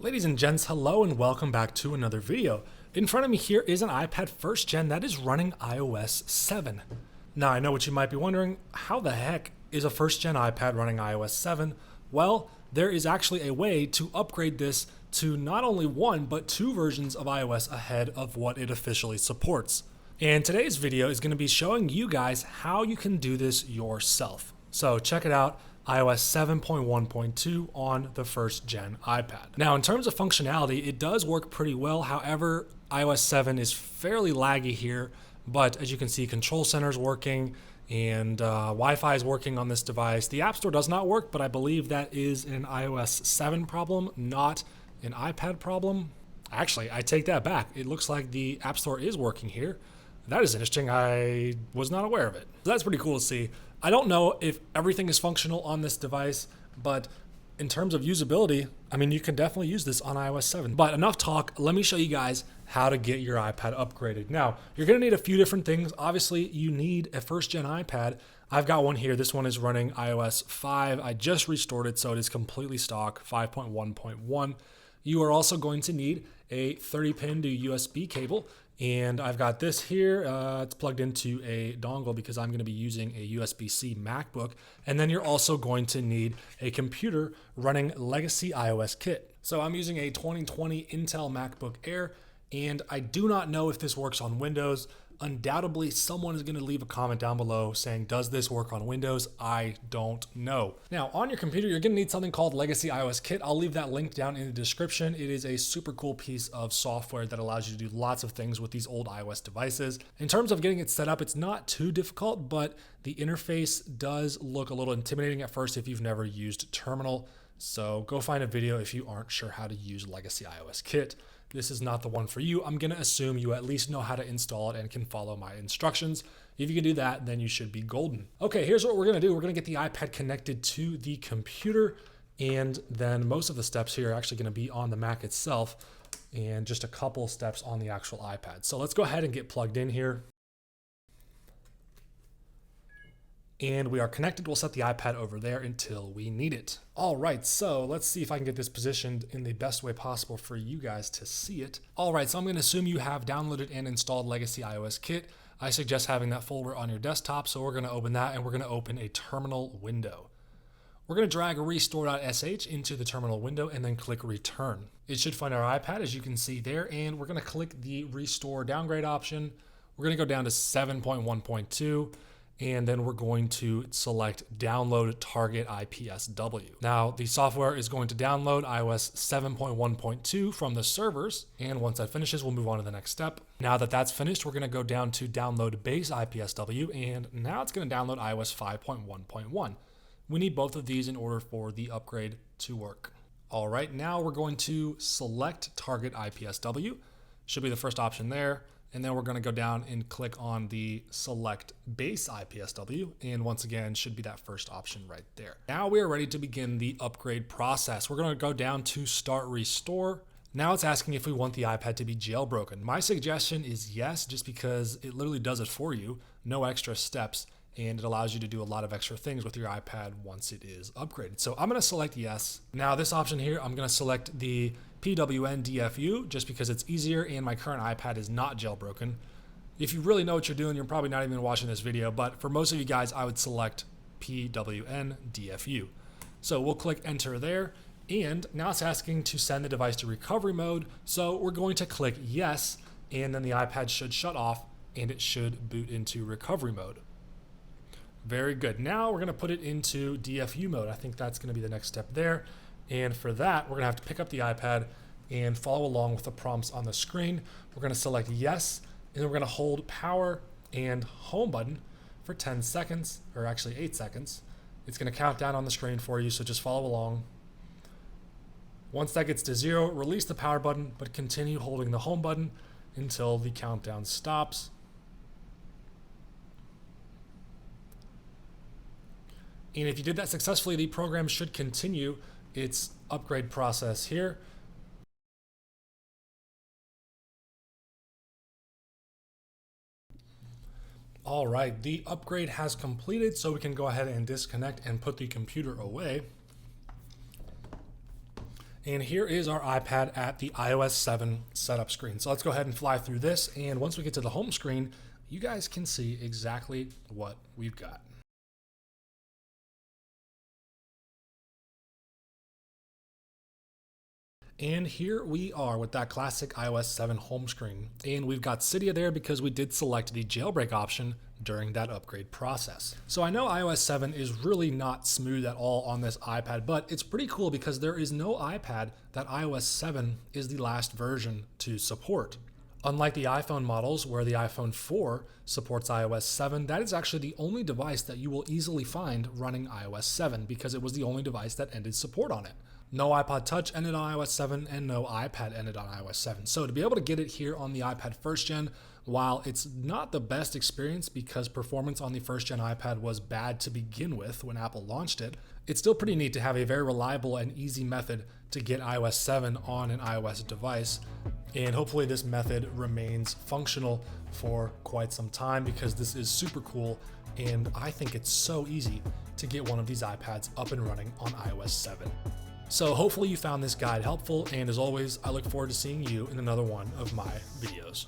Ladies and gents, hello and welcome back to another video. In front of me here is an iPad 1st gen that is running iOS 7. Now I know what you might be wondering, how the heck is a 1st gen iPad running iOS 7? Well, there is actually a way to upgrade this to not only one, but two versions of iOS ahead of what it officially supports. And today's video is going to be showing you guys how you can do this yourself. So check it out. iOS 7.1.2 on the 1st gen iPad. Now, in terms of functionality, it does work pretty well. However, iOS 7 is fairly laggy here, but as you can see, Control Center is working and Wi-Fi is working on this device. The App Store does not work, but I believe that is an iOS 7 problem, not an iPad problem. Actually, I take that back. It looks like the App Store is working here. That is interesting. I was not aware of it. So that's pretty cool to see. I don't know if everything is functional on this device, but in terms of usability, I mean, you can definitely use this on iOS 7. But enough talk, let me show you guys how to get your iPad upgraded. Now, you're gonna need a few different things. Obviously, you need a 1st gen iPad. I've got one here. This one is running iOS 5. I just restored it, so it is completely stock, 5.1.1. You are also going to need a 30-pin to USB cable. And I've got this here, it's plugged into a dongle because I'm going to be using a USB-C MacBook. And then you're also going to need a computer running Legacy iOS Kit. So I'm using a 2020 Intel MacBook Air, and I do not know if this works on Windows. Undoubtedly, someone is going to leave a comment down below saying, does this work on Windows? I don't know. Now, on your computer, you're going to need something called Legacy iOS Kit. I'll leave that link down in the description. It is a super cool piece of software that allows you to do lots of things with these old iOS devices. In terms of getting it set up, it's not too difficult, but the interface does look a little intimidating at first if you've never used Terminal. So go find a video if you aren't sure how to use Legacy iOS Kit. This is not the one for you. I'm gonna assume you at least know how to install it and can follow my instructions. If you can do that, then you should be golden. Okay, here's what we're gonna do. We're gonna get the iPad connected to the computer, and then most of the steps here are actually gonna be on the Mac itself, and just a couple steps on the actual iPad. So let's go ahead and get plugged in here. And we are connected. We'll set the iPad over there until we need it. All right, so let's see if I can get this positioned in the best way possible for you guys to see it. All right, so I'm going to assume you have downloaded and installed Legacy iOS Kit. I suggest having that folder on your desktop, so we're going to open that, and we're going to open a terminal window. We're going to drag restore.sh into the terminal window and then click return. It should find our iPad, as you can see there, and we're going to click the restore downgrade option. We're going to go down to 7.1.2. and then we're going to select download target IPSW. Now the software is going to download iOS 7.1.2 from the servers, and once that finishes, we'll move on to the next step. Now that that's finished, we're going to go down to download base IPSW, and now it's going to download iOS 5.1.1. We need both of these in order for the upgrade to work. All right, now we're going to select target IPSW. Should be the first option there. And then we're going to go down and click on the select base IPSW. And once again, should be that first option right there. Now we are ready to begin the upgrade process. We're going to go down to start restore. Now it's asking if we want the iPad to be jailbroken. My suggestion is yes, just because it literally does it for you. No extra steps. And it allows you to do a lot of extra things with your iPad once it is upgraded. So I'm going to select yes. Now this option here, I'm going to select the PWN DFU just because it's easier and my current iPad is not jailbroken. If you really know what you're doing, you're probably not even watching this video, but for most of you guys, I would select PWN DFU. So we'll click enter there, and now it's asking to send the device to recovery mode. So we're going to click yes, and then the iPad should shut off and it should boot into recovery mode. Very good. Now we're going to put it into DFU mode. I think that's going to be the next step there. And for that, we're going to have to pick up the iPad and follow along with the prompts on the screen. We're going to select yes, and then we're going to hold power and home button for 10 seconds, or actually 8 seconds. It's going to count down on the screen for you, so just follow along. Once that gets to 0, release the power button, but continue holding the home button until the countdown stops. And if you did that successfully, the program should continue its upgrade process here. All right, the upgrade has completed, so we can go ahead and disconnect and put the computer away. And here is our iPad at the iOS 7 setup screen. So let's go ahead and fly through this. And once we get to the home screen, you guys can see exactly what we've got. And here we are with that classic iOS 7 home screen. And we've got Cydia there because we did select the jailbreak option during that upgrade process. So I know iOS 7 is really not smooth at all on this iPad, but it's pretty cool because there is no iPad that iOS 7 is the last version to support. Unlike the iPhone models where the iPhone 4 supports iOS 7, that is actually the only device that you will easily find running iOS 7 because it was the only device that ended support on it. No iPod Touch ended on iOS 7 and no iPad ended on iOS 7. So to be able to get it here on the iPad first gen, while it's not the best experience because performance on the first gen iPad was bad to begin with when Apple launched it, it's still pretty neat to have a very reliable and easy method to get iOS 7 on an iOS device. And hopefully this method remains functional for quite some time because this is super cool and I think it's so easy to get one of these iPads up and running on iOS 7. So hopefully you found this guide helpful, and as always, I look forward to seeing you in another one of my videos.